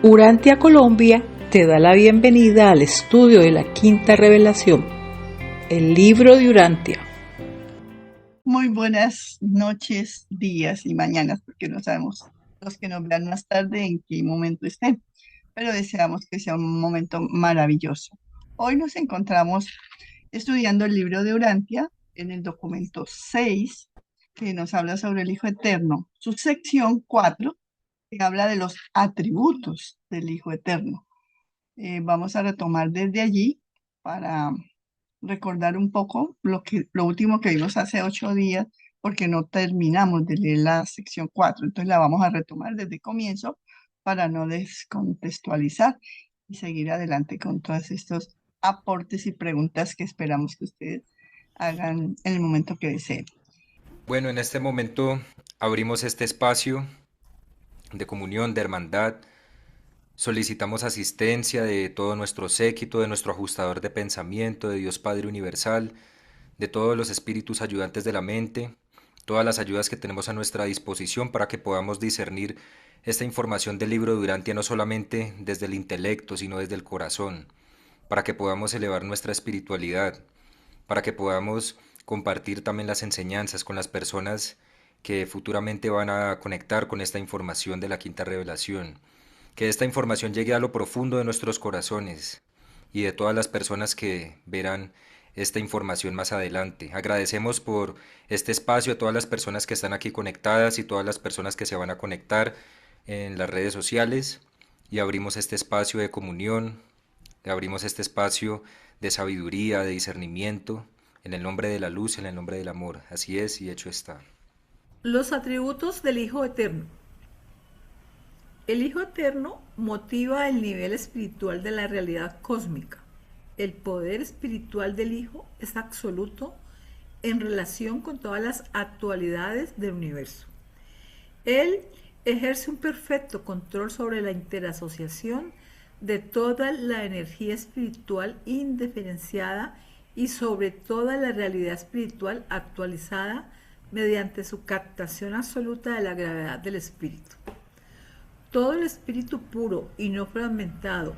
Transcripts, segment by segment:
Urantia Colombia te da la bienvenida al estudio de la Quinta Revelación, el libro de Urantia. Muy buenas noches, días y mañanas, porque no sabemos los que nos vean más tarde en qué momento estén, pero deseamos que sea un momento maravilloso. Hoy nos encontramos estudiando el libro de Urantia en el documento 6, que nos habla sobre el Hijo Eterno, su sección 4, que habla de los atributos del Hijo Eterno. Vamos a retomar desde allí para recordar un poco lo último que vimos hace 8 días, porque no terminamos de leer la sección 4. Entonces la vamos a retomar desde el comienzo para no descontextualizar y seguir adelante con todos estos aportes y preguntas que esperamos que ustedes hagan en el momento que deseen. Bueno, en este momento abrimos este espacio de comunión, de hermandad. Solicitamos asistencia de todo nuestro séquito, de nuestro ajustador de pensamiento, de Dios Padre Universal, de todos los espíritus ayudantes de la mente, todas las ayudas que tenemos a nuestra disposición para que podamos discernir esta información del libro de Urantia no solamente desde el intelecto, sino desde el corazón, para que podamos elevar nuestra espiritualidad, para que podamos compartir también las enseñanzas con las personas que futuramente van a conectar con esta información de la Quinta Revelación. Que esta información llegue a lo profundo de nuestros corazones y de todas las personas que verán esta información más adelante. Agradecemos por este espacio a todas las personas que están aquí conectadas y todas las personas que se van a conectar en las redes sociales, y abrimos este espacio de comunión, abrimos este espacio de sabiduría, de discernimiento, en el nombre de la luz, en el nombre del amor. Así es y hecho está. Los atributos del Hijo Eterno. El Hijo Eterno motiva el nivel espiritual de la realidad cósmica. El poder espiritual del Hijo es absoluto en relación con todas las actualidades del universo. Él ejerce un perfecto control sobre la interasociación de toda la energía espiritual indiferenciada y sobre toda la realidad espiritual actualizada mediante su captación absoluta de la gravedad del espíritu. Todo el espíritu puro y no fragmentado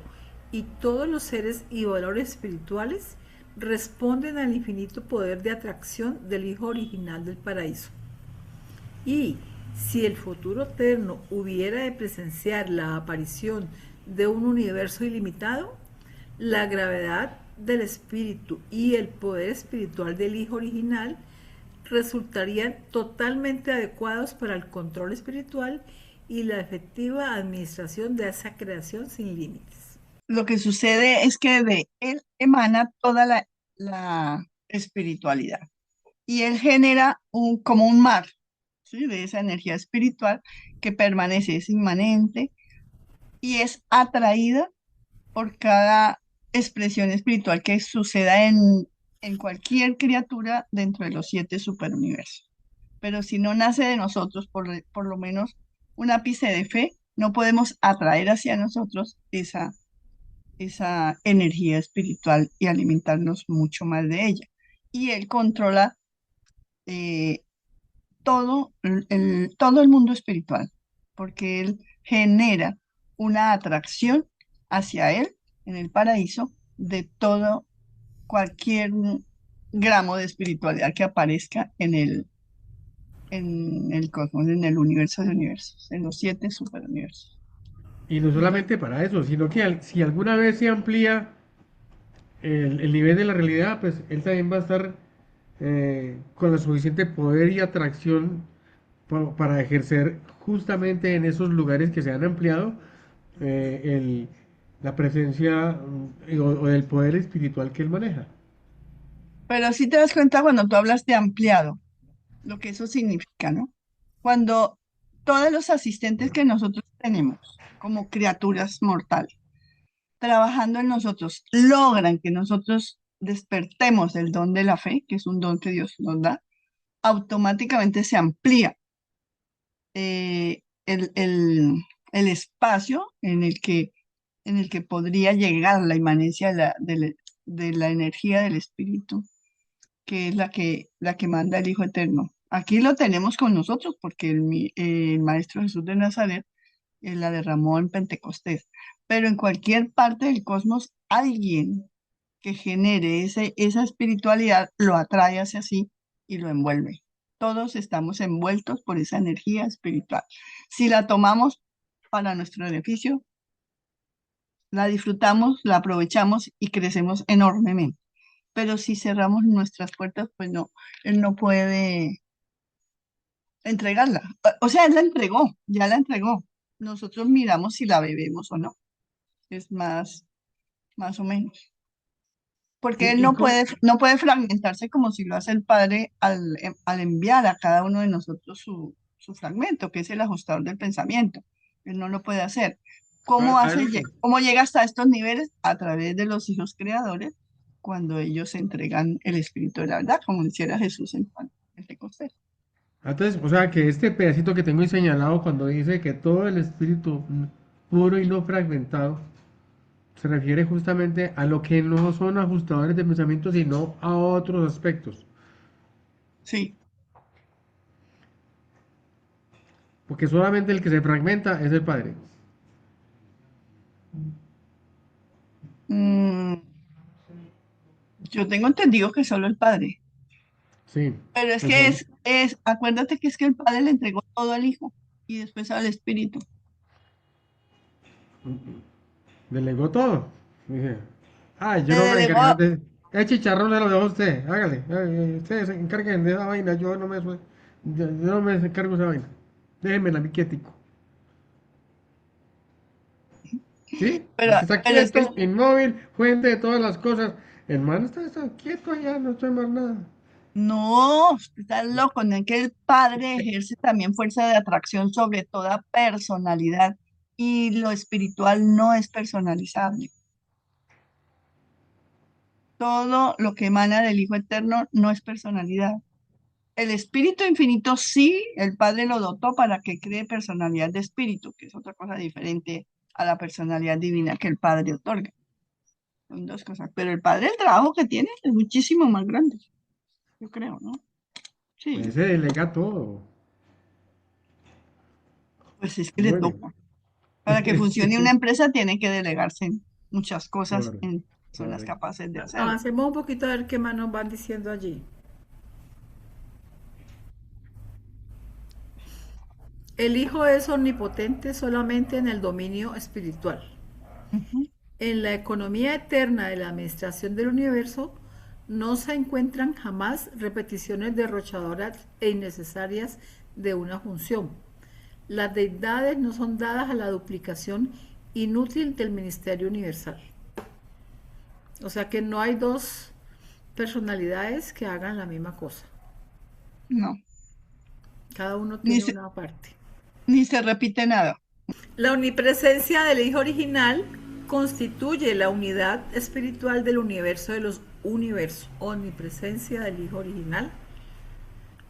y todos los seres y valores espirituales responden al infinito poder de atracción del Hijo original del paraíso. Y si el futuro eterno hubiera de presenciar la aparición de un universo ilimitado, la gravedad del espíritu y el poder espiritual del Hijo original resultarían totalmente adecuados para el control espiritual y la efectiva administración de esa creación sin límites. Lo que sucede es que de él emana toda la espiritualidad y él genera como un mar, ¿sí?, de esa energía espiritual que permanece, es inmanente y es atraída por cada expresión espiritual que suceda en cualquier criatura dentro de los 7 superuniversos. Pero si no nace de nosotros, por lo menos un ápice de fe, no podemos atraer hacia nosotros esa energía espiritual y alimentarnos mucho más de ella. Y él controla eh, todo el mundo espiritual, porque él genera una atracción hacia él en el paraíso de todo, cualquier gramo de espiritualidad que aparezca en el cosmos, en el universo de universos, en los 7 superuniversos. Y no solamente para eso, sino que si alguna vez se amplía el nivel de la realidad, pues él también va a estar con el suficiente poder y atracción para ejercer justamente en esos lugares que se han ampliado la presencia o el poder espiritual que él maneja. Pero si te das cuenta cuando tú hablas de ampliado, lo que eso significa, ¿no? Cuando todos los asistentes que nosotros tenemos como criaturas mortales, trabajando en nosotros, logran que nosotros despertemos el don de la fe, que es un don que Dios nos da, automáticamente se amplía eh, el, el- el espacio en el que podría llegar la inmanencia de la energía del espíritu, que es la que manda el Hijo Eterno. Aquí lo tenemos con nosotros porque el Maestro Jesús de Nazaret Él la derramó en Pentecostés. Pero en cualquier parte del cosmos, alguien que genere esa espiritualidad lo atrae hacia sí y lo envuelve. Todos estamos envueltos por esa energía espiritual. Si la tomamos para nuestro beneficio, la disfrutamos, la aprovechamos y crecemos enormemente. Pero si cerramos nuestras puertas, pues no, él no puede entregarla. O sea, él la entregó, ya la entregó. Nosotros miramos si la bebemos o no. Es más o menos. Porque él ¿Y cómo? no puede fragmentarse como si lo hace el Padre al enviar a cada uno de nosotros su fragmento, que es el ajustador del pensamiento. Él no lo puede hacer. ¿Cómo A hace, él, cómo llega hasta estos niveles? A través de los hijos creadores, cuando ellos entregan el Espíritu de la verdad, como hiciera Jesús en Pentecostés. entonces, o sea, que este pedacito que tengo ahí señalado cuando dice que todo el espíritu puro y no fragmentado se refiere justamente a lo que no son ajustadores de pensamiento, sino a otros aspectos. Sí. Porque solamente el que se fragmenta es el Padre. Mm, yo tengo entendido que solo el Padre. Sí, Pero es pues que acuérdate que es que el Padre le entregó todo al Hijo y después al Espíritu. delegó todo. Dije, yo Le no me delegó, encargar de... El chicharrón se lo dejo a usted, hágale. Ustedes se encarguen de esa vaina, yo no me encargo de esa vaina. Déjenme la quietico. ¿Sí? El que está pero es que quieto, inmóvil, fuente de todas las cosas. El man está quieto allá, no estoy más nada. no, usted está loco, no es que el Padre ejerce también fuerza de atracción sobre toda personalidad y lo espiritual no es personalizable. Todo lo que emana del Hijo Eterno no es personalidad. El Espíritu Infinito sí, el Padre lo dotó para que cree personalidad de espíritu, que es otra cosa diferente a la personalidad divina que el Padre otorga. Son dos cosas. Pero el Padre, el trabajo que tiene es muchísimo más grande, yo creo, ¿no? Sí, Ese delega todo. pues es que le Bueno, toca. Para que funcione una empresa tiene que delegarse muchas cosas correcto, en personas correcto. capaces de hacerlo. Avancemos un poquito a ver qué más nos van diciendo allí. El Hijo es omnipotente solamente en el dominio espiritual. Ujú. En la economía eterna de la administración del universo no se encuentran jamás repeticiones derrochadoras e innecesarias de una función. Las deidades no son dadas a la duplicación inútil del ministerio universal. O sea que no hay dos personalidades que hagan la misma cosa. No, Cada uno ni tiene se, una parte. ni se repite nada. La omnipresencia del Hijo original constituye la unidad espiritual del universo de los universos. Omnipresencia del Hijo original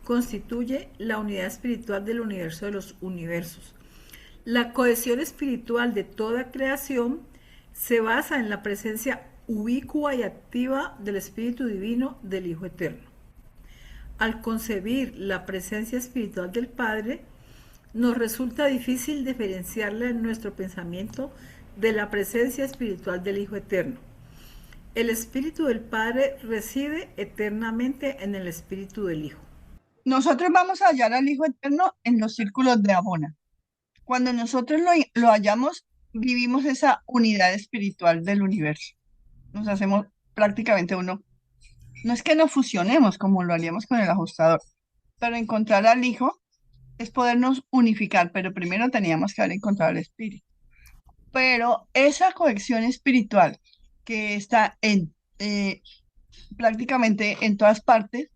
constituye la unidad espiritual del universo de los universos. La cohesión espiritual de toda creación se basa en la presencia ubicua y activa del Espíritu Divino del Hijo Eterno. Al concebir la presencia espiritual del Padre, nos resulta difícil diferenciarla en nuestro pensamiento de la presencia espiritual del Hijo Eterno. El Espíritu del Padre reside eternamente en el Espíritu del Hijo. Nosotros vamos a hallar al Hijo Eterno en los círculos de Abona. Cuando nosotros lo hallamos, vivimos esa unidad espiritual del universo. Nos hacemos prácticamente uno. No es que nos fusionemos como lo haríamos con el ajustador, pero encontrar al Hijo es podernos unificar, pero primero teníamos que haber encontrado el Espíritu. Pero esa conexión espiritual que está prácticamente en todas partes,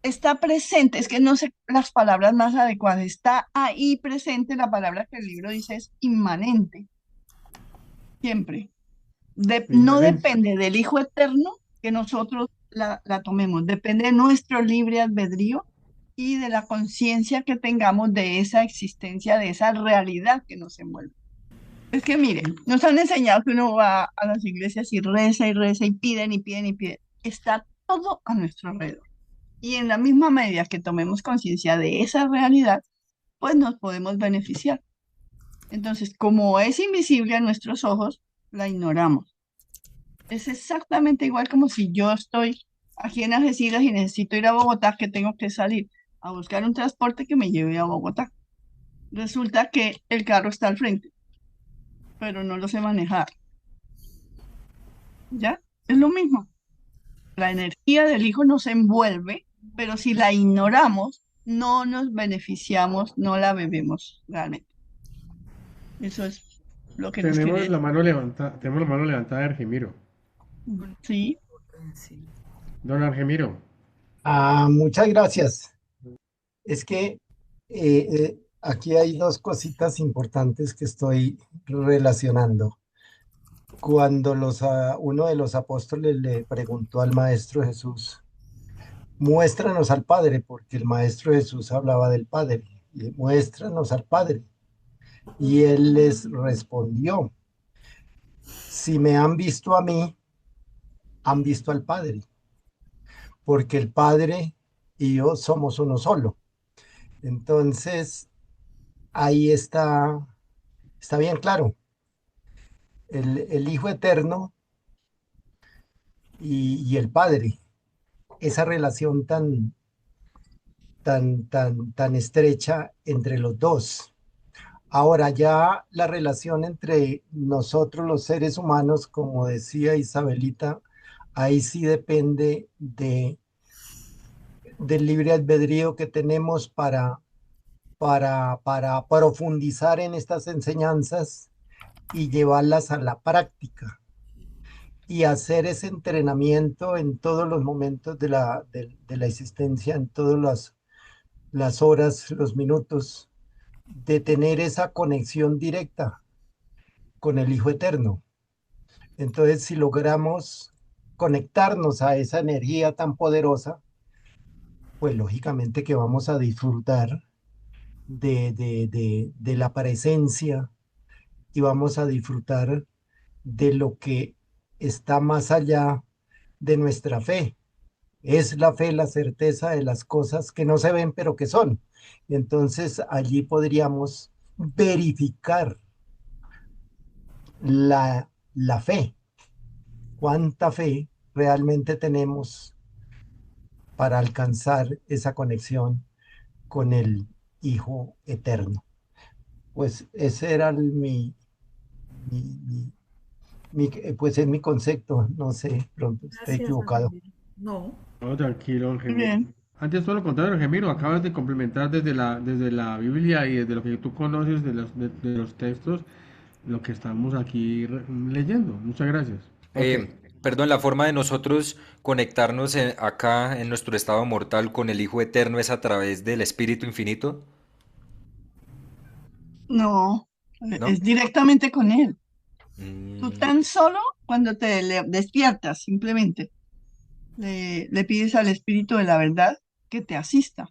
está presente, es que no sé las palabras más adecuadas, está ahí presente, la palabra que el libro dice es inmanente, siempre. No Inmanencia. depende del Hijo Eterno que nosotros la tomemos, depende de nuestro libre albedrío y de la conciencia que tengamos de esa existencia, de esa realidad que nos envuelve. Es que mire, nos han enseñado que uno va a las iglesias y reza y piden y piden y piden. Está todo a nuestro alrededor. Y en la misma medida que tomemos conciencia de esa realidad, pues nos podemos beneficiar. Entonces, como es invisible a nuestros ojos, la ignoramos. Es exactamente igual como si yo estoy aquí en Algeciras y necesito ir a Bogotá, que tengo que salir a buscar un transporte que me lleve a Bogotá. Resulta que el carro está al frente, pero no lo sé manejar. ¿Ya? Es lo mismo. La energía del hijo nos envuelve, pero si la ignoramos, no nos beneficiamos, no la bebemos realmente. Eso es lo que les quería decir. Tenemos la mano levantada de Argemiro. Sí, Sí. Don Argemiro, Muchas gracias. Es que aquí hay dos cositas importantes que estoy relacionando. Cuando uno de los apóstoles le preguntó al Maestro Jesús, muéstranos al Padre, porque el Maestro Jesús hablaba del Padre, y muéstranos al Padre. Y él les respondió, si me han visto a mí, han visto al Padre, porque el Padre y yo somos uno solo. Entonces, ahí está bien claro. El Hijo Eterno y el Padre, esa relación tan estrecha entre los dos. Ahora ya la relación entre nosotros los seres humanos, como decía Isabelita, ahí sí depende del libre albedrío que tenemos para profundizar en estas enseñanzas y llevarlas a la práctica y hacer ese entrenamiento en todos los momentos de la existencia, en todas las horas, los minutos, de tener esa conexión directa con el Hijo Eterno. Entonces, si logramos conectarnos a esa energía tan poderosa, pues lógicamente que vamos a disfrutar de la presencia y vamos a disfrutar de lo que está más allá de nuestra fe. Es la fe, la certeza de las cosas que no se ven, pero que son. Entonces allí podríamos verificar la fe, cuánta fe realmente tenemos para alcanzar esa conexión con el Hijo Eterno. Pues ese era mi, pues es mi concepto, no sé, pronto estoy Gracias, equivocado. Argemiro. No, no, tranquilo, muy Argemiro. bien. Antes todo lo contrario, Argemiro, acabas de complementar desde la Biblia y desde lo que tú conoces de los textos, lo que estamos aquí leyendo. Muchas gracias. Ok. Perdón, la forma de nosotros conectarnos acá en nuestro estado mortal con el Hijo Eterno es a través del Espíritu Infinito, No, ¿no? es directamente con él. Tú Mm, tan solo cuando despiertas, simplemente le pides al Espíritu de la verdad que te asista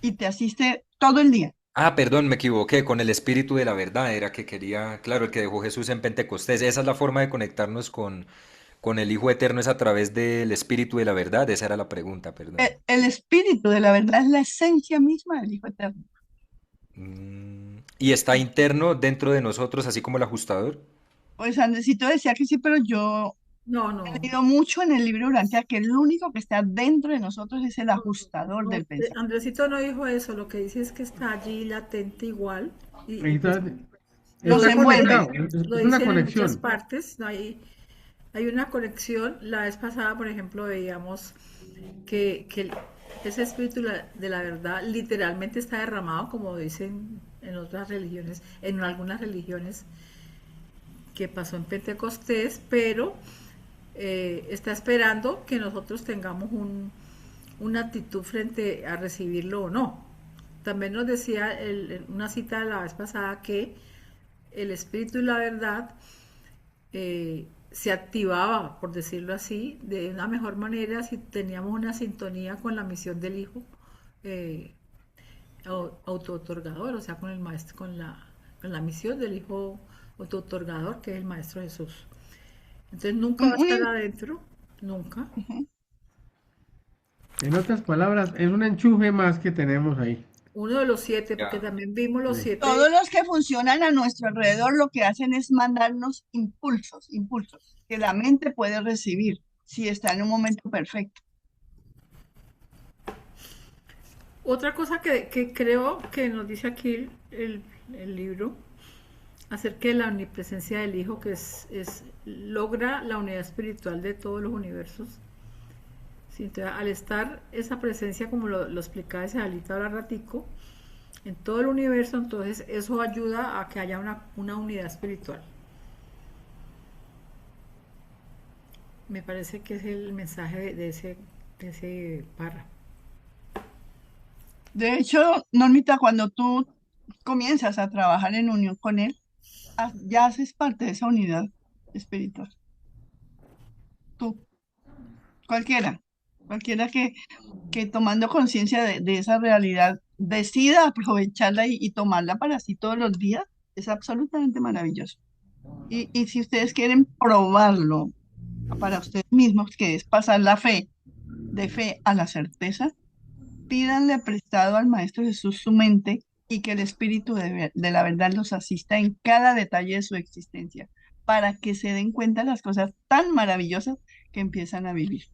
y te asiste todo el día. perdón, me equivoqué, con el Espíritu de la verdad, era que quería, claro, el que dejó Jesús en Pentecostés. Esa es la forma de conectarnos con el Hijo Eterno, es a través del Espíritu de la verdad. Esa era la pregunta, perdón. El Espíritu de la verdad es la esencia misma del Hijo Eterno. ¿Y está interno dentro de nosotros, así como el ajustador? Pues Andresito decía que sí, pero yo no, he no. leído mucho en el libro Urantia que el único que está dentro de nosotros es el No, ajustador no, del pensamiento. Andresito no dijo eso, lo que dice es que está allí latente igual Ahí y pues Los está envuelve. conectado, lo es una dicen en muchas conexión. partes, no hay una conexión. La vez pasada, por ejemplo, veíamos que ese espíritu de la verdad literalmente está derramado, como dicen en otras religiones, en algunas religiones, que pasó en Pentecostés, pero está esperando que nosotros tengamos una actitud frente a recibirlo o no. También nos decía una cita de la vez pasada que el espíritu y la verdad se activaba, por decirlo así, de una mejor manera si teníamos una sintonía con la misión del Hijo eh, auto-otorgador, o sea, con el maestro, con la misión del Hijo auto-otorgador, que es el Maestro Jesús. Entonces nunca va a estar adentro, nunca. En otras palabras, es un enchufe más que tenemos ahí. Uno de los 7, porque Ya. también vimos los Sí. 7. Todos los que funcionan a nuestro alrededor lo que hacen es mandarnos impulsos que la mente puede recibir si está en un momento perfecto. Otra cosa que creo que nos dice aquí el libro acerca de la omnipresencia del Hijo, que logra la unidad espiritual de todos los universos. Sí, entonces, al estar esa presencia, como lo explicaba Isabelita ahora ratico, en todo el universo, entonces eso ayuda a que haya una unidad espiritual. Me parece que es el mensaje de ese párrafo. De hecho, Normita, cuando tú comienzas a trabajar en unión con Él, ya haces parte de esa unidad espiritual. Tú, cualquiera que tomando conciencia de esa realidad decida aprovecharla y tomarla para sí todos los días, es absolutamente maravilloso. Y si ustedes quieren probarlo para ustedes mismos, que es pasar la fe, de fe a la certeza, pídanle prestado al Maestro Jesús su mente y que el Espíritu de la verdad los asista en cada detalle de su existencia, para que se den cuenta de las cosas tan maravillosas que empiezan a vivir.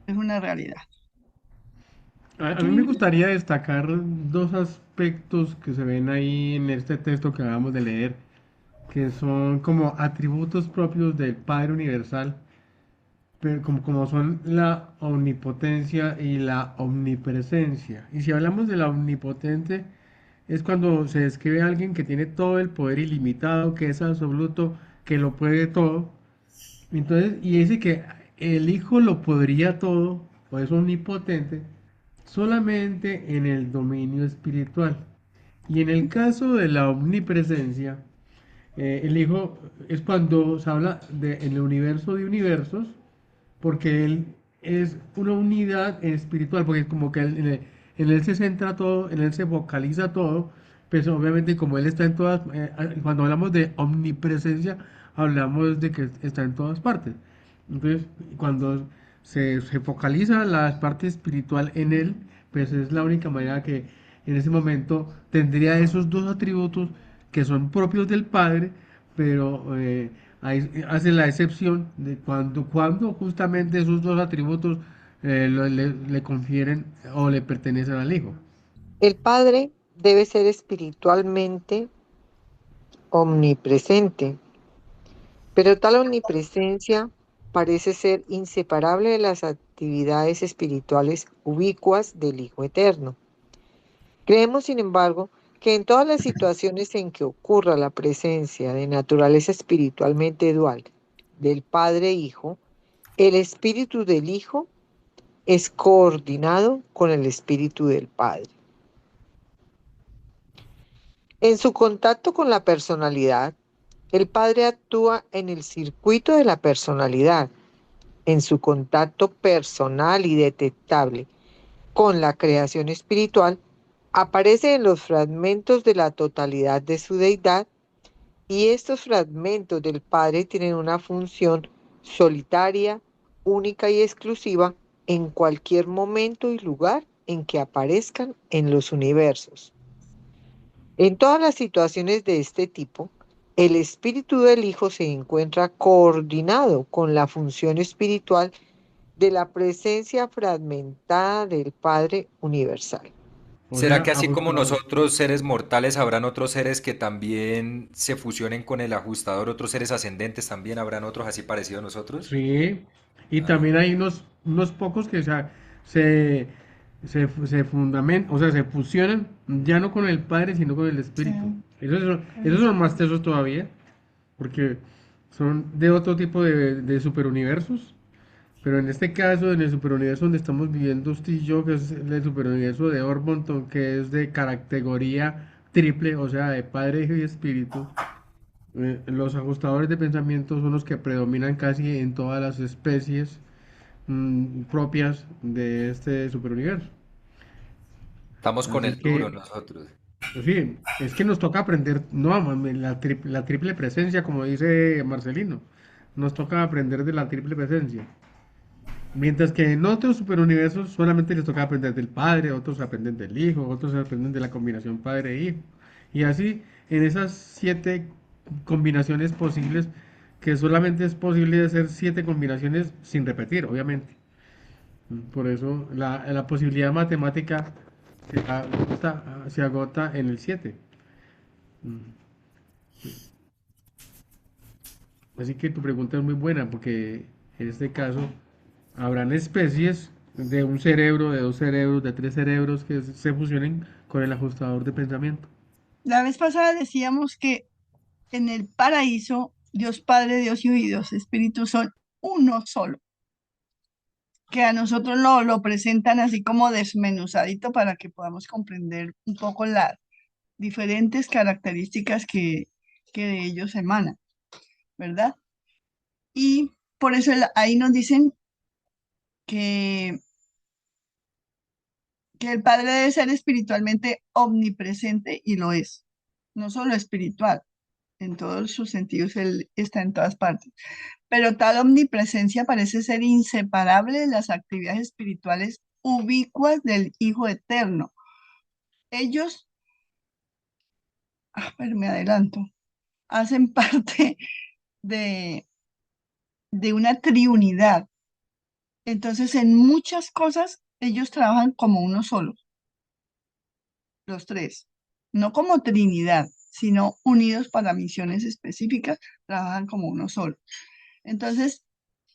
Es una realidad. A mí me gustaría destacar dos aspectos que se ven ahí en este texto que acabamos de leer, que son como atributos propios del Padre Universal, pero como son la omnipotencia y la omnipresencia. Y si hablamos de la omnipotente, es cuando se describe a alguien que tiene todo el poder ilimitado, que es absoluto, que lo puede todo. Entonces, y dice que el Hijo lo podría todo, o es omnipotente, solamente en el dominio espiritual. Y en el caso de la omnipresencia, el Hijo es cuando se habla en el universo de universos, porque Él es una unidad espiritual, porque es como que en él se centra todo, en Él se focaliza todo, pues obviamente como Él está en todas, cuando hablamos de omnipresencia, hablamos de que está en todas partes. Entonces, cuando se focaliza la parte espiritual en Él, pues es la única manera que en ese momento tendría esos dos atributos que son propios del Padre, pero ahí hace la excepción de cuando justamente esos dos atributos le confieren o le pertenecen al Hijo. El Padre debe ser espiritualmente omnipresente, pero tal omnipresencia parece ser inseparable de las actividades espirituales ubicuas del Hijo Eterno. Creemos, sin embargo, que en todas las situaciones en que ocurra la presencia de naturaleza espiritualmente dual del Padre e Hijo, el espíritu del Hijo es coordinado con el espíritu del Padre. En su contacto con la personalidad, el Padre actúa en el circuito de la personalidad. En su contacto personal y detectable con la creación espiritual, aparece en los fragmentos de la totalidad de su deidad, y estos fragmentos del Padre tienen una función solitaria, única y exclusiva en cualquier momento y lugar en que aparezcan en los universos. En todas las situaciones de este tipo, el espíritu del Hijo se encuentra coordinado con la función espiritual de la presencia fragmentada del Padre Universal. O ¿Será sea, que así como ajustado. nosotros seres mortales habrán otros seres que también se fusionen con el ajustador, otros seres ascendentes también habrán otros así parecidos a nosotros? Sí, y Ah, también hay unos pocos que se, se fundamentan, o sea, se fusionan ya no con el Padre, sino con el Sí, Espíritu. Esos son más tesos todavía, porque son de otro tipo de superuniversos. Pero en este caso, en el superuniverso donde estamos viviendo usted y yo, que es el superuniverso de Ormonton, que es de categoría triple, o sea, de Padre, Hijo y Espíritu, los ajustadores de pensamiento son los que predominan casi en todas las especies propias de este superuniverso. estamos con Así el duro que, nosotros. pues sí, es que nos toca aprender, no, mami, la triple presencia, como dice Marcelino, nos toca aprender de la triple presencia. Mientras que en otros superuniversos solamente les toca aprender del padre, otros aprenden del hijo, otros aprenden de la combinación padre-hijo. Y así, en esas 7 combinaciones posibles, que solamente es posible hacer 7 combinaciones sin repetir, obviamente. Por eso la posibilidad matemática se agota en el 7. Así que tu pregunta es muy buena, porque en este caso habrán especies de un cerebro, de 2 cerebros, de 3 cerebros que se fusionen con el ajustador de pensamiento. La vez pasada decíamos que en el paraíso, Dios Padre, Dios Hijo y Dios Espíritu son uno solo, que a nosotros lo presentan así como desmenuzadito para que podamos comprender un poco las diferentes características que de ellos emanan, ¿verdad? Y por eso ahí nos dicen que, que el Padre debe ser espiritualmente omnipresente y lo es, no solo espiritual, en todos sus sentidos Él está en todas partes. Pero tal omnipresencia parece ser inseparable de las actividades espirituales ubicuas del Hijo Eterno. Ellos, pero me adelanto, hacen parte de, de una triunidad. Entonces, en muchas cosas, ellos trabajan como uno solo, los tres, no como Trinidad, sino unidos para misiones específicas, trabajan como uno solo. Entonces,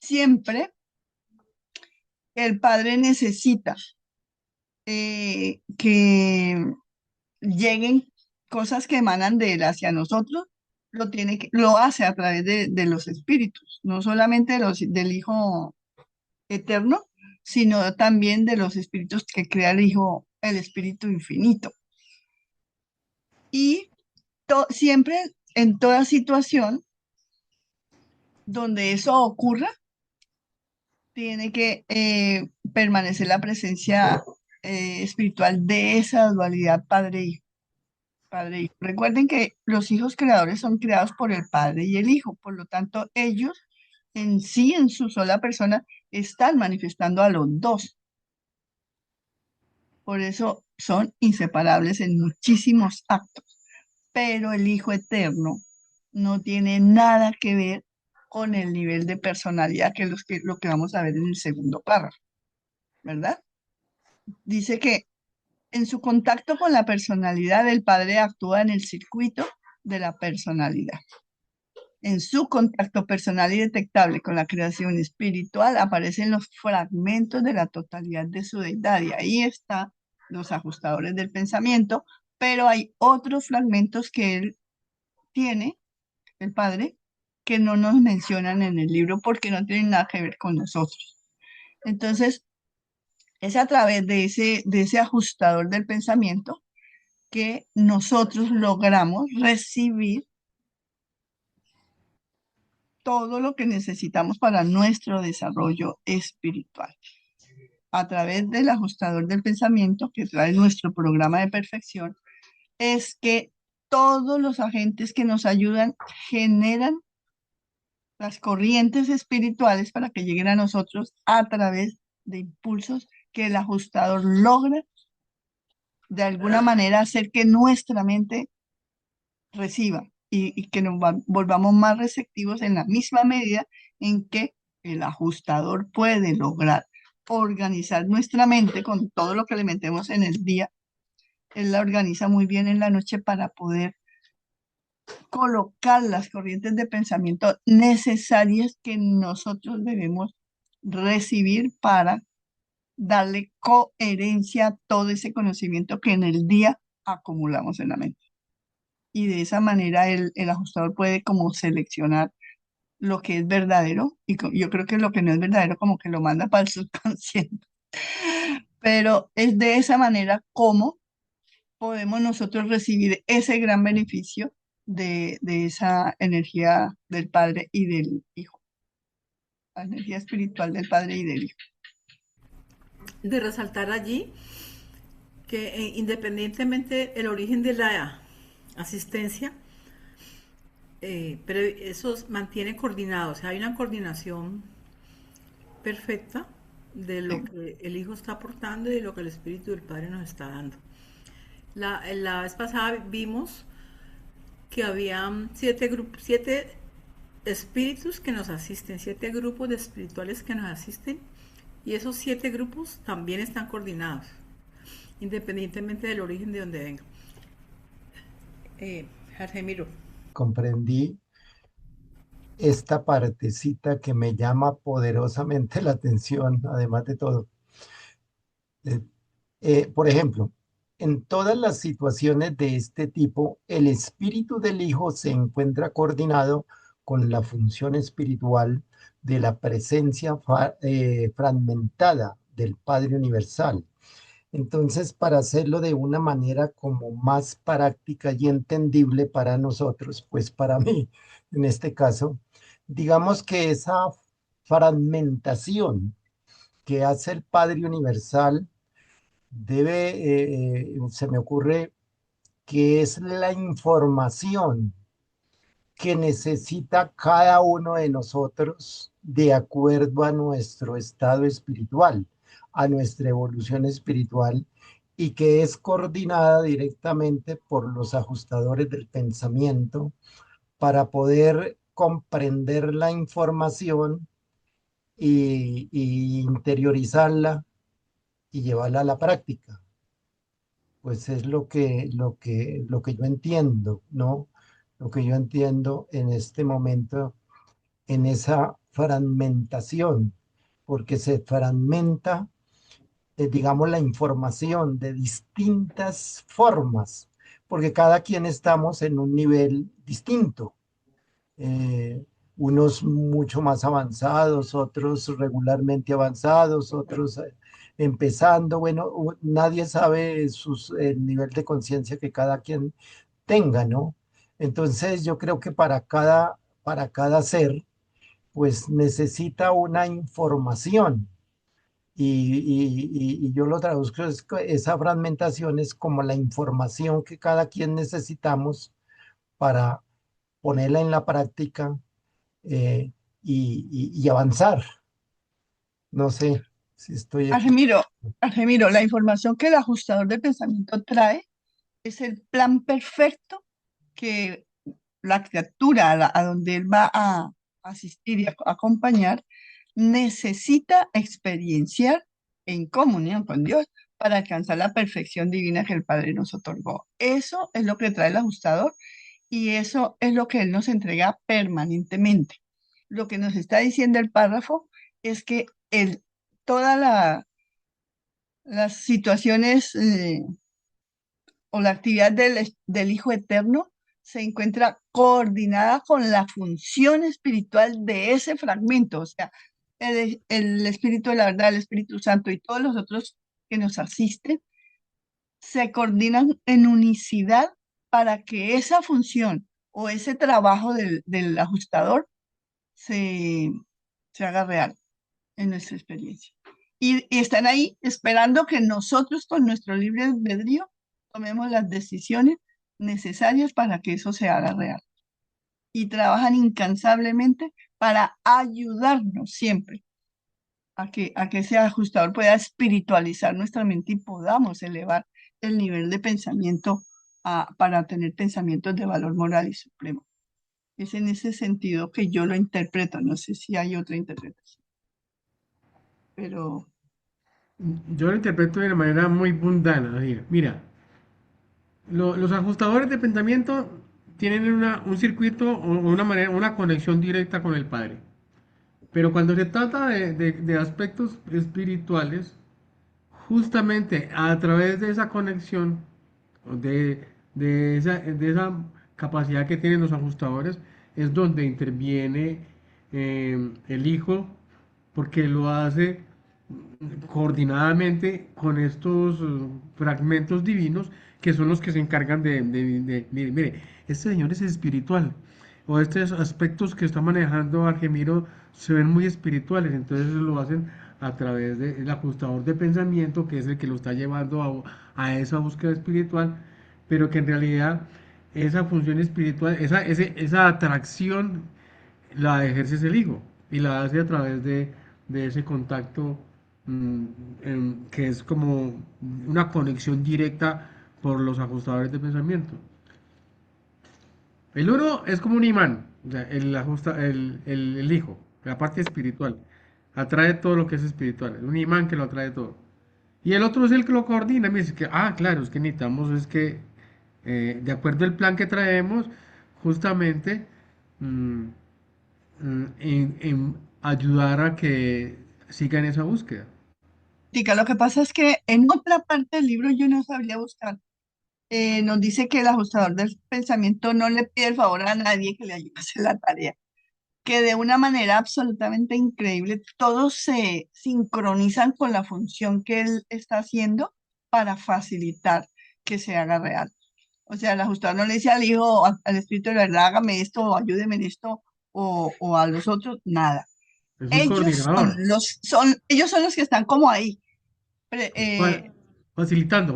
siempre el Padre necesita que lleguen cosas que emanan de Él hacia nosotros, lo hace a través de los espíritus, no solamente del Hijo Eterno, sino también de los espíritus que crea el Hijo, el Espíritu Infinito. Y siempre, en toda situación donde eso ocurra, tiene que permanecer la presencia espiritual de esa dualidad padre-hijo. Padre-hijo. Recuerden que los hijos creadores son creados por el Padre y el Hijo, por lo tanto, ellos en sí, en su sola persona, están manifestando a los dos. Por eso son inseparables en muchísimos actos. Pero el Hijo Eterno no tiene nada que ver con el nivel de personalidad que es lo que vamos a ver en el segundo párrafo, ¿verdad? Dice que en su contacto con la personalidad, el Padre actúa en el circuito de la personalidad. En su contacto personal y detectable con la creación espiritual aparecen los fragmentos de la totalidad de su deidad y ahí están los ajustadores del pensamiento, pero hay otros fragmentos que él tiene, el Padre, que no nos mencionan en el libro porque no tienen nada que ver con nosotros. Entonces, es a través de ese ajustador del pensamiento que nosotros logramos recibir todo lo que necesitamos para nuestro desarrollo espiritual. A través del ajustador del pensamiento que trae nuestro programa de perfección, es que todos los agentes que nos ayudan generan las corrientes espirituales para que lleguen a nosotros a través de impulsos que el ajustador logra de alguna manera hacer que nuestra mente reciba y que nos volvamos más receptivos en la misma medida en que el ajustador puede lograr organizar nuestra mente con todo lo que le metemos en el día. Él la organiza muy bien en la noche para poder colocar las corrientes de pensamiento necesarias que nosotros debemos recibir para darle coherencia a todo ese conocimiento que en el día acumulamos en la mente. Y de esa manera el ajustador puede como seleccionar lo que es verdadero y yo creo que lo que no es verdadero como que lo manda para el subconsciente. Pero es de esa manera como podemos nosotros recibir ese gran beneficio de esa energía del Padre y del Hijo, la energía espiritual del Padre y del Hijo. De resaltar allí que independientemente el origen de la asistencia, pero eso mantiene coordinado, o sea, hay una coordinación perfecta de lo que el Hijo está aportando y de lo que el Espíritu del Padre nos está dando. La vez pasada vimos que había siete espíritus que nos asisten, 7 grupos de espirituales que nos asisten, y esos 7 grupos también están coordinados, independientemente del origen de donde vengan. Argemiro. Comprendí esta partecita que me llama poderosamente la atención, además de todo. Por ejemplo, en todas las situaciones de este tipo, el espíritu del Hijo se encuentra coordinado con la función espiritual de la presencia fragmentada del Padre Universal. Entonces, para hacerlo de una manera como más práctica y entendible para nosotros, pues para mí, en este caso, digamos que esa fragmentación que hace el Padre Universal se me ocurre que es la información que necesita cada uno de nosotros de acuerdo a nuestro estado espiritual, a nuestra evolución espiritual, y que es coordinada directamente por los ajustadores del pensamiento para poder comprender la información y interiorizarla y llevarla a la práctica. Pues es lo que yo entiendo, ¿no? Lo que yo entiendo en este momento, en esa fragmentación, porque se fragmenta, digamos, la información de distintas formas, porque cada quien estamos en un nivel distinto. eh, Unos mucho más avanzados, otros regularmente avanzados, otros empezando. Bueno, nadie sabe el nivel de conciencia que cada quien tenga, ¿no? Entonces yo creo que para cada ser, pues necesita una información. Y yo lo traduzco, esa fragmentación es como la información que cada quien necesitamos para ponerla en la práctica, y avanzar. No sé si estoy aquí. Argemiro, la información que el ajustador de pensamiento trae es el plan perfecto que la criatura a donde él va a asistir y a acompañar necesita experienciar en comunión con Dios para alcanzar la perfección divina que el Padre nos otorgó. Eso es lo que trae el ajustador y eso es lo que él nos entrega permanentemente. Lo que nos está diciendo el párrafo es que todas las situaciones o la actividad del Hijo Eterno se encuentra coordinada con la función espiritual de ese fragmento, o sea, el Espíritu de la verdad, el Espíritu Santo y todos los otros que nos asisten, se coordinan en unicidad para que esa función o ese trabajo del ajustador se, se haga real en nuestra experiencia. Y están ahí esperando que nosotros con nuestro libre albedrío tomemos las decisiones necesarias para que eso se haga real. Y trabajan incansablemente para ayudarnos siempre a que ese ajustador pueda espiritualizar nuestra mente y podamos elevar el nivel de pensamiento para tener pensamientos de valor moral y supremo. Es en ese sentido que yo lo interpreto, no sé si hay otra interpretación, pero Yo lo interpreto de una manera muy mundana. Así, mira, los ajustadores de pensamiento tienen un circuito o una manera, una conexión directa con el Padre. Pero cuando se trata de aspectos espirituales, justamente a través de esa conexión, de esa capacidad que tienen los ajustadores, es donde interviene el Hijo, porque lo hace coordinadamente con estos fragmentos divinos que son los que se encargan mire, este señor es espiritual, o estos aspectos que está manejando Argemiro se ven muy espirituales, entonces lo hacen a través del ajustador de pensamiento, que es el que lo está llevando a esa búsqueda espiritual, pero que en realidad esa función espiritual, esa atracción la ejerce el Hijo y la hace a través de ese contacto mm, que es como una conexión directa por los ajustadores de pensamiento. El uno es como un imán, o sea, el hijo, la parte espiritual, atrae todo lo que es espiritual, es un imán que lo atrae todo. Y el otro es el que lo coordina, me dice que, claro, es que necesitamos, es que, de acuerdo al plan que traemos, justamente mm, en ayudar a que sigan esa búsqueda. Tica, lo que pasa es que en otra parte del libro yo no sabría buscar. Nos dice que el ajustador del pensamiento no le pide el favor a nadie que le ayude a hacer la tarea, que de una manera absolutamente increíble todos se sincronizan con la función que él está haciendo para facilitar que se haga real. O sea, el ajustador no le dice al hijo, al espíritu de verdad, hágame esto o ayúdeme en esto o a los otros, nada. Es un coordinador, Ellos son los que están como ahí, pre- fa- eh, facilitando,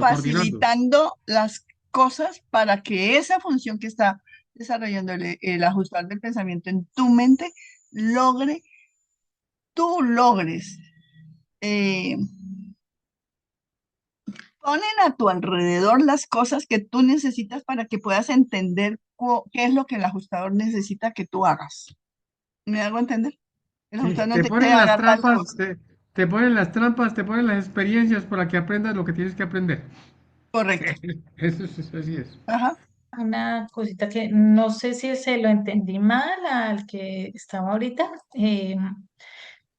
coordinando. facilitando las cosas para que esa función que está desarrollando el ajustador del pensamiento en tu mente logre, tú logres. eh, Ponen a tu alrededor las cosas que tú necesitas para que puedas entender qué es lo que el ajustador necesita que tú hagas. ¿Me hago entender? El Sí, ajustador no te te dice ponen las haga tal trampas, cosa. te ponen las trampas, te ponen las experiencias para que aprendas lo que tienes que aprender. Correcto. Así es. Ajá. Una cosita que no sé si se lo entendí mal al que estaba ahorita,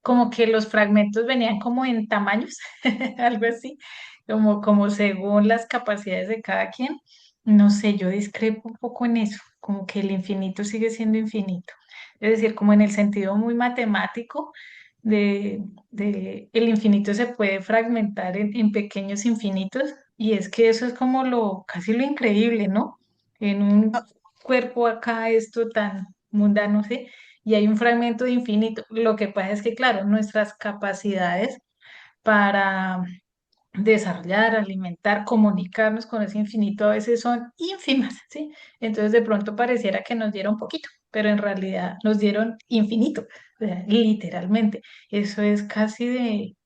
como que los fragmentos venían como en tamaños, algo así, como según las capacidades de cada quien. No sé, yo discrepo un poco en eso, como que el infinito sigue siendo infinito. Es decir, como en el sentido muy matemático de el infinito se puede fragmentar en pequeños infinitos y es que eso es como casi lo increíble, ¿no? En un cuerpo acá esto tan mundano, ¿sí? Y hay un fragmento de infinito. Lo que pasa es que, claro, nuestras capacidades para desarrollar, alimentar, comunicarnos con ese infinito a veces son ínfimas, ¿sí? Entonces de pronto pareciera que nos dieron poquito, pero en realidad nos dieron infinito, o sea, literalmente. Eso es casi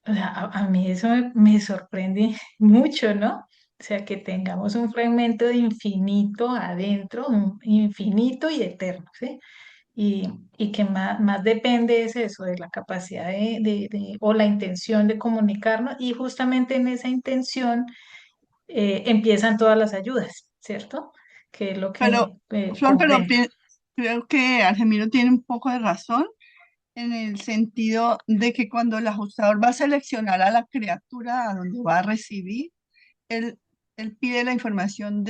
o sea, a mí eso me sorprende mucho, ¿no? O sea, que tengamos un fragmento de infinito adentro, un infinito y eterno, ¿sí? Y que más depende es eso, de la capacidad o la intención de comunicarnos y justamente en esa intención empiezan todas las ayudas, ¿cierto? Que es lo Pero, que Flor, comprendo. creo que Argemiro tiene un poco de razón en el sentido de que cuando el ajustador va a seleccionar a la criatura a donde va a recibir, él, él pide la información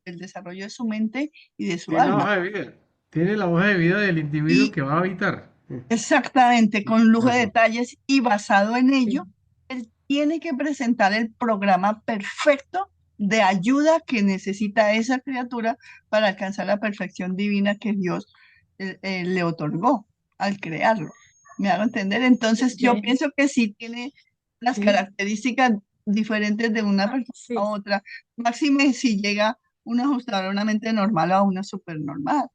el desarrollo de su mente y de su Tiene la alma. hoja de vida. Tiene la hoja de vida del individuo Y que va a habitar. exactamente, con lujo de Ajá. detalles y basado en ello, Sí. él tiene que presentar el programa perfecto de ayuda que necesita esa criatura para alcanzar la perfección divina que Dios le otorgó al crearlo. ¿Me hago entender? Entonces yo Sí, pienso que sí tiene las sí, características diferentes de una persona a sí. otra. Máxime si llega un ajustador a una mente normal o a una supernormal.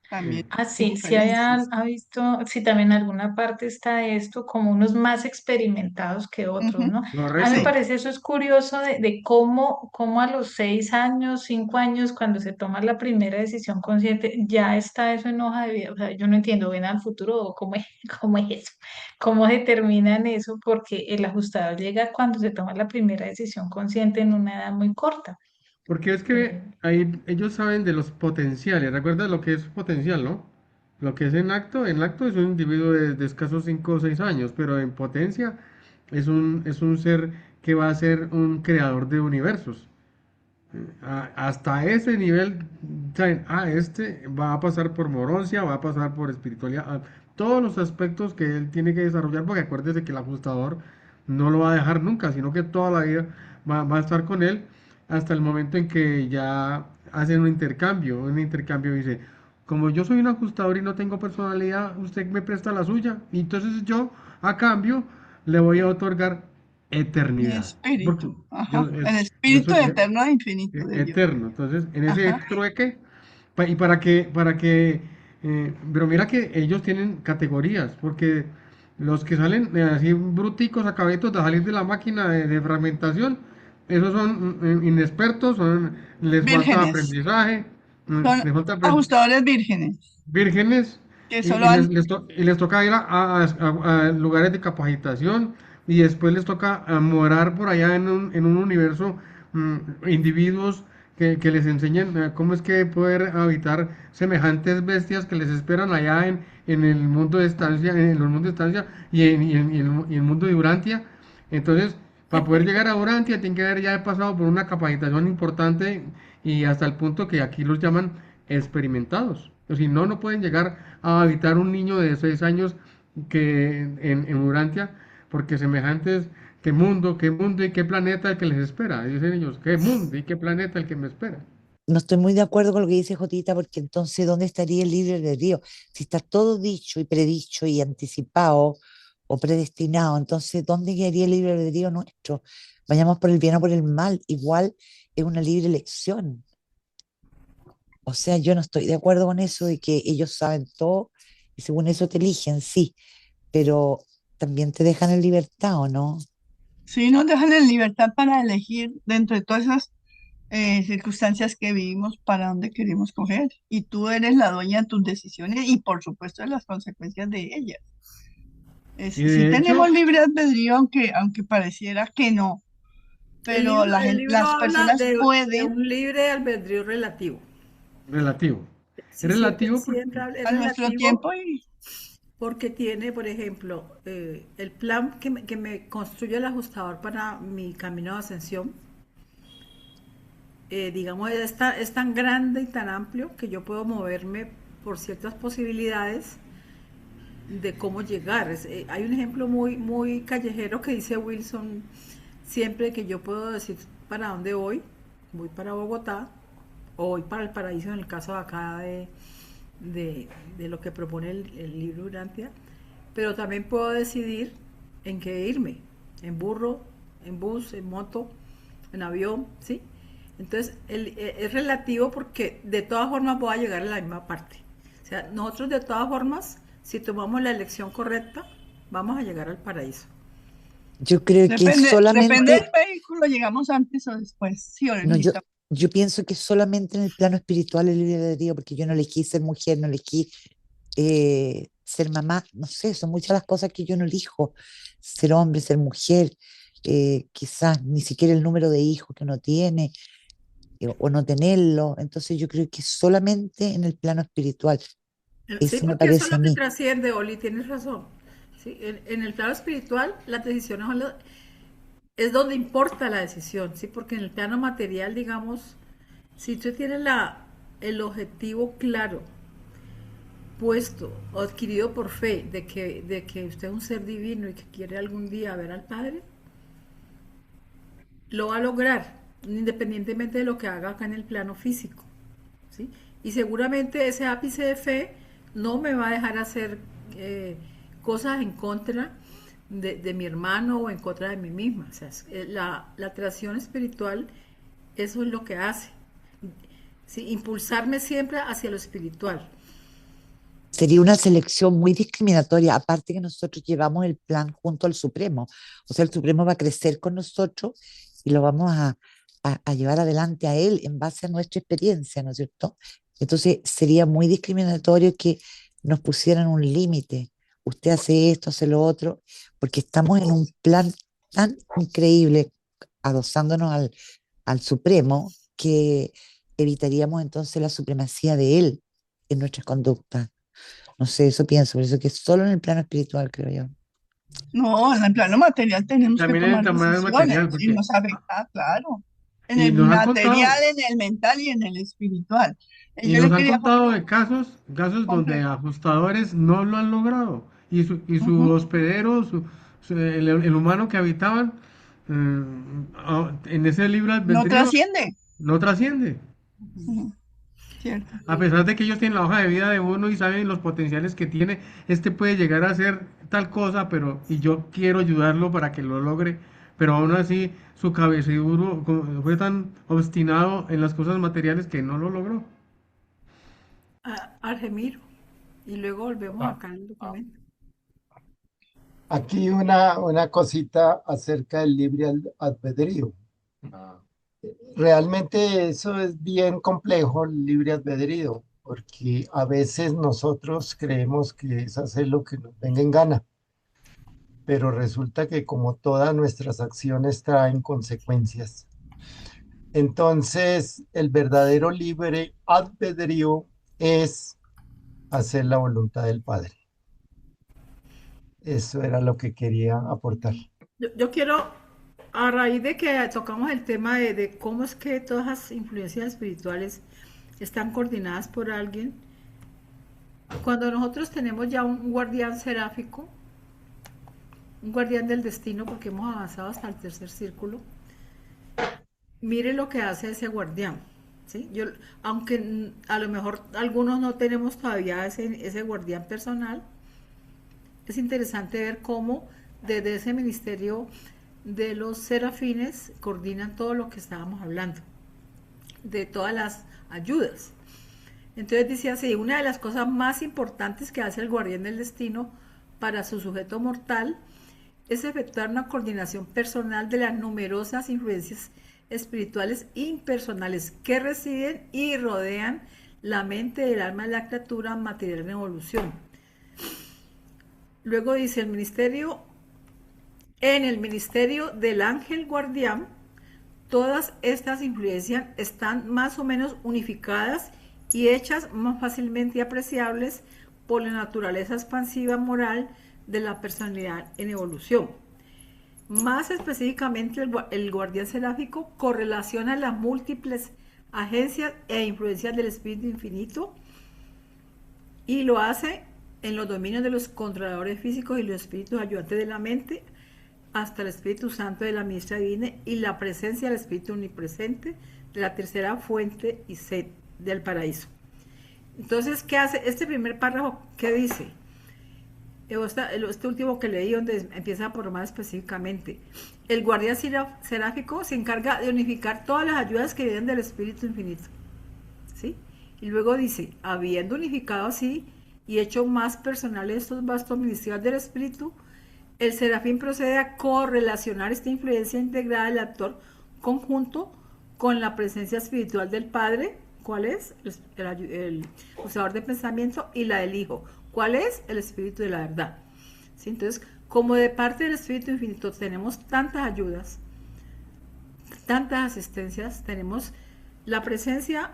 También Sí. Ah, hay sí, sí diferencias. ha visto, sí, también en alguna parte está esto, como unos más experimentados que otros, Ujú. ¿no? A mí me Correcto. Sí. parece eso es curioso de cómo a los 6 años, 5 años, cuando se toma la primera decisión consciente, ya está eso en hoja de vida. O sea, yo no entiendo, ¿ven al futuro o cómo es, cómo es eso? ¿Cómo determinan eso? Porque el ajustador llega cuando se toma la primera decisión consciente en una edad muy corta. Porque es que Eh, ahí ellos saben de los potenciales. ¿Recuerdas lo que es potencial, no? Lo que es en acto es un individuo de escasos 5 o 6 años, pero en potencia es un ser que va a ser un creador de universos. Hasta ese nivel, saben, este va a pasar por moroncia, va a pasar por espiritualidad, todos los aspectos que él tiene que desarrollar, porque acuérdese que el ajustador no lo va a dejar nunca, sino que toda la vida va a estar con él hasta el momento en que ya hacen un intercambio dice, como yo soy un ajustador y no tengo personalidad, usted me presta la suya, y entonces yo a cambio le voy a otorgar Mi eternidad, porque espíritu, yo, ajá, el yo espíritu soy, eterno e infinito de Dios. eterno. Entonces, en ese Ajá, trueque, y pero mira que ellos tienen categorías, porque Los que salen así bruticos, acabaditos de salir de la máquina de fragmentación, esos son inexpertos, les falta Vírgenes. aprendizaje, Son les falta ajustadores vírgenes vírgenes que y, solo y han... les toca ir a lugares de capacitación y después les toca morar por allá en un universo, individuos que les enseñen cómo es que poder habitar semejantes bestias que les esperan allá en el mundo de estancia, en los mundos de estancia y en el mundo de Urantia. Entonces, para poder llegar a Urantia, tienen que haber ya pasado por una capacitación importante y hasta el punto que aquí los llaman experimentados. O si no, no pueden llegar a habitar un niño de 6 años que en Urantia, porque semejantes, qué mundo y qué planeta el que les espera. Dicen ellos, qué mundo y qué planeta el que me espera. No estoy muy de acuerdo con lo que dice Jotita, porque entonces, ¿dónde estaría el libre albedrío? Si está todo dicho y predicho y anticipado o predestinado, entonces, ¿dónde quedaría el libre albedrío nuestro? Vayamos por el bien o por el mal, igual es una libre elección. O sea, yo no estoy de acuerdo con eso de que ellos saben todo y según eso te eligen, sí, pero también te dejan en libertad, ¿o no? Sí, nos dejan en libertad para elegir dentro de todas esas circunstancias que vivimos para dónde queremos coger. Y tú eres la dueña de tus decisiones y por supuesto de las consecuencias de ellas. Y Sí de tenemos hecho, libre albedrío, aunque pareciera que no, pero El libro las habla personas de pueden un libre albedrío relativo. relativo. Es Sí, siempre, relativo siempre es a nuestro relativo tiempo y porque tiene, por ejemplo, el plan que me construye el ajustador para mi camino de ascensión, digamos, es tan grande y tan amplio que yo puedo moverme por ciertas posibilidades de cómo llegar. Hay un ejemplo muy callejero que dice Wilson siempre que yo puedo decir para dónde voy para Bogotá o voy para el paraíso en el caso de acá de lo que propone el libro Urantia, pero también puedo decidir en qué irme, en burro, en bus, en moto, en avión, ¿sí? Entonces es relativo porque de todas formas voy a llegar a la misma parte. O sea, nosotros de todas formas, si tomamos la elección correcta, vamos a llegar al paraíso. Yo creo que depende del solamente, vehículo, llegamos antes o después, sí, no, Orenita. yo pienso que solamente en el plano espiritual el libre albedrío, porque yo no elegí ser mujer, no elegí ser mamá, no sé, son muchas las cosas que yo no elijo, ser hombre, ser mujer, quizás ni siquiera el número de hijos que uno tiene o no tenerlo, entonces yo creo que solamente en el plano espiritual, Sí, eso me porque eso es parece a lo que mí. trasciende, Oli, tienes razón. ¿Sí? En el plano espiritual, las decisiones es donde importa la decisión, ¿sí? Porque en el plano material, digamos, si usted tiene el objetivo claro, puesto o adquirido por fe de que usted es un ser divino y que quiere algún día ver al Padre, lo va a lograr, independientemente de lo que haga acá en el plano físico, ¿sí? Y seguramente ese ápice de fe no me va a dejar hacer cosas en contra de mi hermano o en contra de mí misma. O sea, la atracción espiritual, eso es lo que hace, ¿sí? Impulsarme siempre hacia lo espiritual. Sería una selección muy discriminatoria, aparte que nosotros llevamos el plan junto al Supremo. O sea, el Supremo va a crecer con nosotros y lo vamos a llevar adelante a él en base a nuestra experiencia, ¿no es cierto? Entonces, sería muy discriminatorio que nos pusieran un límite. Usted hace esto, hace lo otro, porque estamos en un plan tan increíble, adosándonos al Supremo, que evitaríamos entonces la supremacía de él en nuestras conductas. No sé, eso pienso, por eso que solo en el plano espiritual, creo yo. No, en el plano material tenemos que también en el tomar tamaño decisiones material, y porque nos afecta, claro, en y el nos han material, contado, en el mental y en el espiritual. y Yo nos le han quería contado de casos donde completar. ajustadores no lo han logrado. Y su hospedero, el humano que habitaban en ese libre No albedrío trasciende. no trasciende. Ujú, cierto. A pesar de que ellos tienen la hoja de vida de uno y saben los potenciales que tiene, este puede llegar a ser tal cosa, y yo quiero ayudarlo para que lo logre, pero aún así su cabeceduro fue tan obstinado en las cosas materiales que no lo logró. Argemiro. Y luego volvemos acá al documento. Aquí una cosita acerca del libre albedrío. Ah, Realmente eso es bien complejo, el libre albedrío, porque a veces nosotros creemos que es hacer lo que nos venga en gana, pero resulta que como todas nuestras acciones traen consecuencias. Entonces, el verdadero libre albedrío es hacer la voluntad del Padre. Eso era lo que quería aportar. Yo quiero, a raíz de que tocamos el tema de cómo es que todas las influencias espirituales están coordinadas por alguien, cuando nosotros tenemos ya un guardián seráfico, un guardián del destino, porque hemos avanzado hasta el tercer círculo, mire lo que hace ese guardián. ¿Sí? Aunque a lo mejor algunos no tenemos todavía ese guardián personal, es interesante ver cómo desde ese ministerio de los serafines coordinan todo lo que estábamos hablando, de todas las ayudas. Entonces dice así, una de las cosas más importantes que hace el guardián del destino para su sujeto mortal es efectuar una coordinación personal de las numerosas influencias espirituales impersonales que residen y rodean la mente y el alma de la criatura material en evolución. Luego dice en el ministerio del ángel guardián, todas estas influencias están más o menos unificadas y hechas más fácilmente apreciables por la naturaleza expansiva moral de la personalidad en evolución. Más específicamente, el guardián seráfico correlaciona las múltiples agencias e influencias del espíritu infinito y lo hace en los dominios de los controladores físicos y los espíritus ayudantes de la mente, hasta el Espíritu Santo de la ministra divina y la presencia del Espíritu omnipresente de la tercera fuente y sed del paraíso. Entonces, ¿qué hace este primer párrafo? ¿Qué dice? Este último que leí, donde empieza por más específicamente. El guardián seráfico se encarga de unificar todas las ayudas que vienen del Espíritu infinito. ¿Sí? Y luego dice, habiendo unificado así y hecho más personales estos vastos ministerios del Espíritu, el serafín procede a correlacionar esta influencia integrada del actor conjunto con la presencia espiritual del Padre, ¿cuál es? El usador de pensamiento, y la del Hijo, ¿cuál es? El Espíritu de la verdad. ¿Sí? Entonces, como de parte del Espíritu infinito tenemos tantas ayudas, tantas asistencias, tenemos la presencia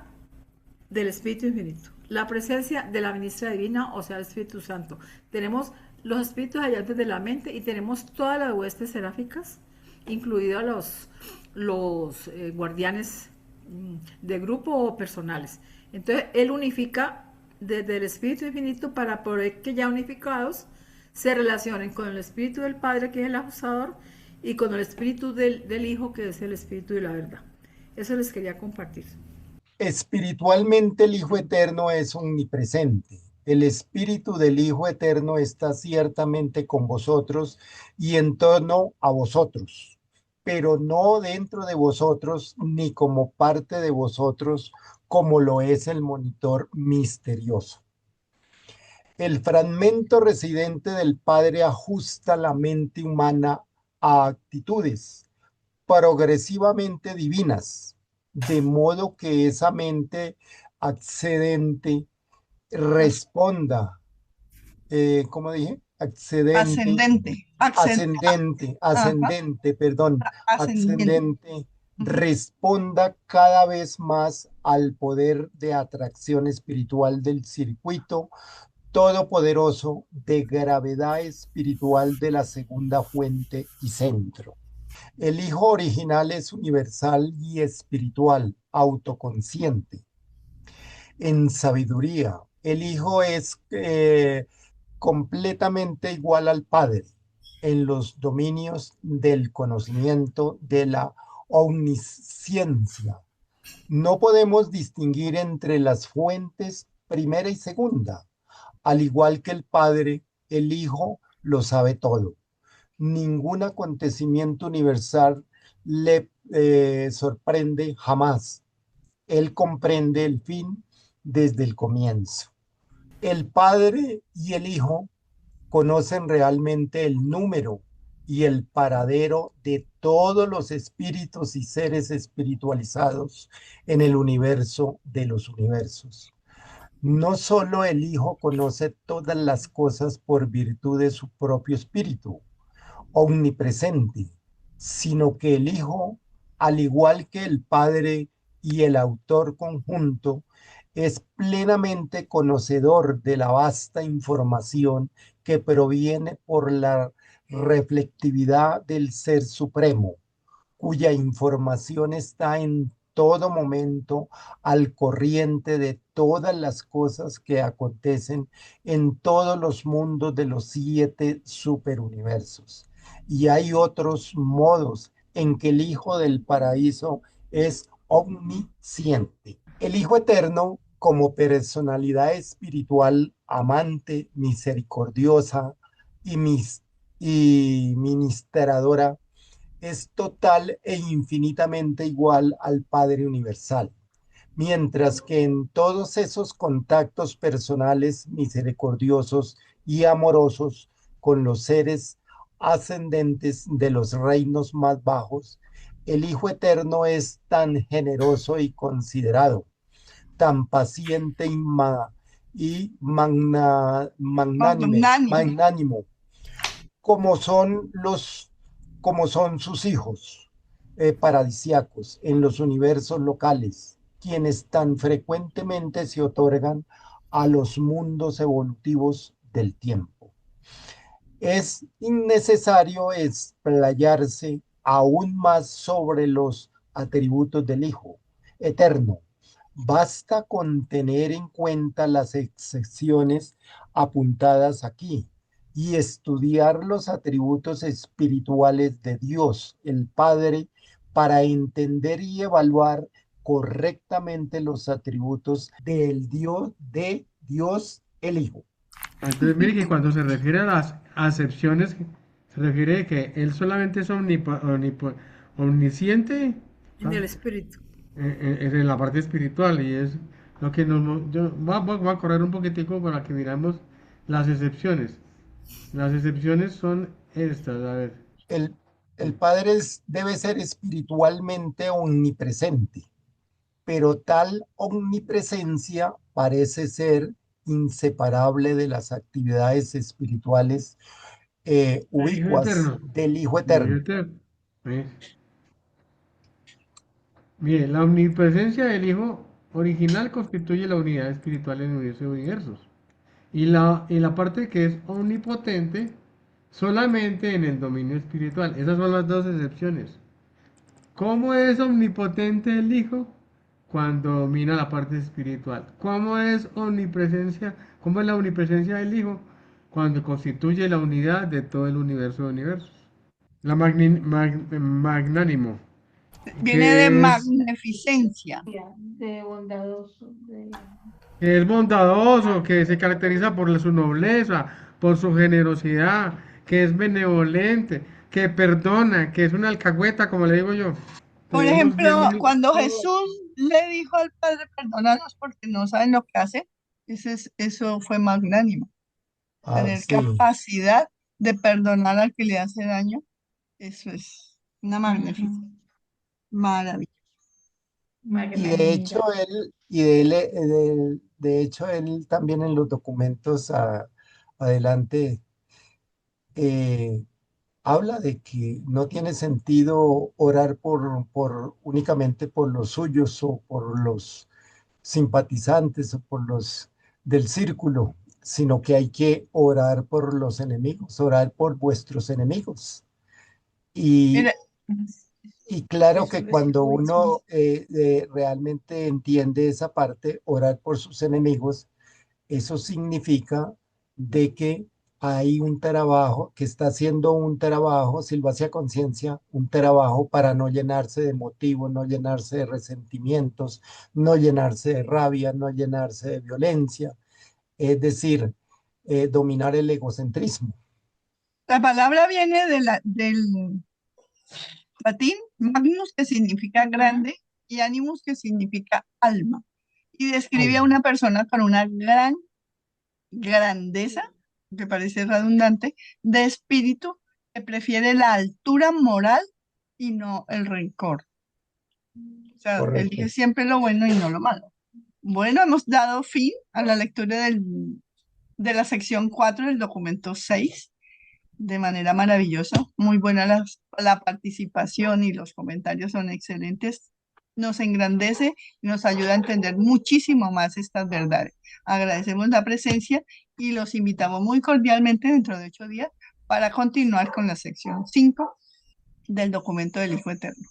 del Espíritu infinito, la presencia de la ministra divina, o sea, el Espíritu Santo. Tenemos los espíritus ayudantes de la mente y tenemos todas las huestes seráficas, incluidos los guardianes de grupo o personales. Entonces, él unifica desde el Espíritu infinito para poder que ya unificados se relacionen con el Espíritu del Padre, que es el ajusador, y con el Espíritu del Hijo, que es el Espíritu de la verdad. Eso les quería compartir. Espiritualmente el Hijo Eterno es omnipresente. El Espíritu del Hijo Eterno está ciertamente con vosotros y en torno a vosotros, pero no dentro de vosotros ni como parte de vosotros, como lo es el monitor misterioso. El fragmento residente del Padre ajusta la mente humana a actitudes progresivamente divinas, de modo que esa mente accedente responda, ¿cómo dije? Ascendente, responda cada vez más al poder de atracción espiritual del circuito todopoderoso de gravedad espiritual de la segunda fuente y centro. El Hijo original es universal y espiritual, autoconsciente. En sabiduría, el Hijo es completamente igual al Padre en los dominios del conocimiento, de la omnisciencia. No podemos distinguir entre las fuentes primera y segunda. Al igual que el Padre, el Hijo lo sabe todo. Ningún acontecimiento universal le sorprende jamás. Él comprende el fin desde el comienzo. El Padre y el Hijo conocen realmente el número y el paradero de todos los espíritus y seres espiritualizados en el universo de los universos. No solo el Hijo conoce todas las cosas por virtud de su propio espíritu omnipresente, sino que el Hijo, al igual que el Padre y el autor conjunto, es plenamente conocedor de la vasta información que proviene por la reflectividad del Ser Supremo, cuya información está en todo momento al corriente de todas las cosas que acontecen en todos los mundos de los 7 superuniversos. Y hay otros modos en que el Hijo del Paraíso es omnisciente. El Hijo Eterno, como personalidad espiritual, amante, misericordiosa y ministradora, es total e infinitamente igual al Padre Universal, mientras que en todos esos contactos personales misericordiosos y amorosos con los seres ascendentes de los reinos más bajos, el Hijo Eterno es tan generoso y considerado, tan paciente y magnánimo, como son sus hijos paradisíacos en los universos locales, quienes tan frecuentemente se otorgan a los mundos evolutivos del tiempo. Es innecesario explayarse aún más sobre los atributos del Hijo Eterno. Basta con tener en cuenta las excepciones apuntadas aquí y estudiar los atributos espirituales de Dios, el Padre, para entender y evaluar correctamente los atributos de Dios, el Hijo. Entonces, mire que cuando se refiere a las acepciones, se refiere a que él solamente es omnisciente, En el espíritu. en la parte espiritual, y es lo que voy a correr un poquitico para que miramos las excepciones. Las excepciones son estas, a ver. El Padre debe ser espiritualmente omnipresente, pero tal omnipresencia parece ser inseparable de las actividades espirituales ubicuas del Hijo Eterno. Bien, la omnipresencia del Hijo original constituye la unidad espiritual en el universo de universos. Y la parte que es omnipotente solamente en el dominio espiritual. Esas son las dos excepciones. ¿Cómo es omnipotente el Hijo? Cuando domina la parte espiritual. ¿Cómo es omnipresencia? ¿Cómo es la omnipresencia del Hijo? Cuando constituye la unidad de todo el universo de universos. Magnánimo. Viene de magnificencia. De bondadoso. Que es bondadoso, que se caracteriza por su nobleza, por su generosidad, que es benevolente, que perdona, que es una alcahueta, como le digo yo. Por ejemplo, cuando Jesús le dijo al Padre, perdónanos porque no saben lo que hacen, eso fue magnánimo. Tener capacidad de perdonar al que le hace daño, eso es una magnificencia. Maravilloso. Y de hecho él también en los documentos adelante habla de que no tiene sentido orar únicamente por los suyos o por los simpatizantes o por los del círculo, sino que hay que orar por los enemigos, orar por vuestros enemigos. Y claro que cuando uno realmente entiende esa parte, orar por sus enemigos, eso significa de que hay un trabajo, que está haciendo un trabajo, Silva hacia conciencia, un trabajo para no llenarse de motivos, no llenarse de resentimientos, no llenarse de rabia, no llenarse de violencia, es decir, dominar el egocentrismo. La palabra viene del latín magnus, que significa grande, y animus, que significa alma. Y describe a una persona con una gran grandeza que parece redundante, de espíritu que prefiere la altura moral y no el rencor. O sea, Correcto. elige siempre lo bueno y no lo malo. Bueno, hemos dado fin a la lectura de la sección 4 del documento 6 de manera maravillosa. Muy buena la participación y los comentarios son excelentes. Nos engrandece y nos ayuda a entender muchísimo más estas verdades. Agradecemos la presencia y los invitamos muy cordialmente dentro de 8 días para continuar con la sección 5 del documento del Hijo Eterno.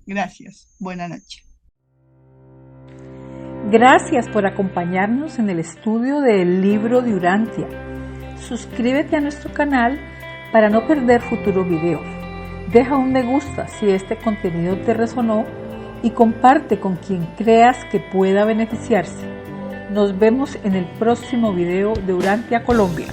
Gracias. Buenas noches. Gracias por acompañarnos en el estudio del libro de Urantia. Suscríbete a nuestro canal para no perder futuros videos. Deja un me gusta si este contenido te resonó y comparte con quien creas que pueda beneficiarse. Nos vemos en el próximo video de Urantia Colombia.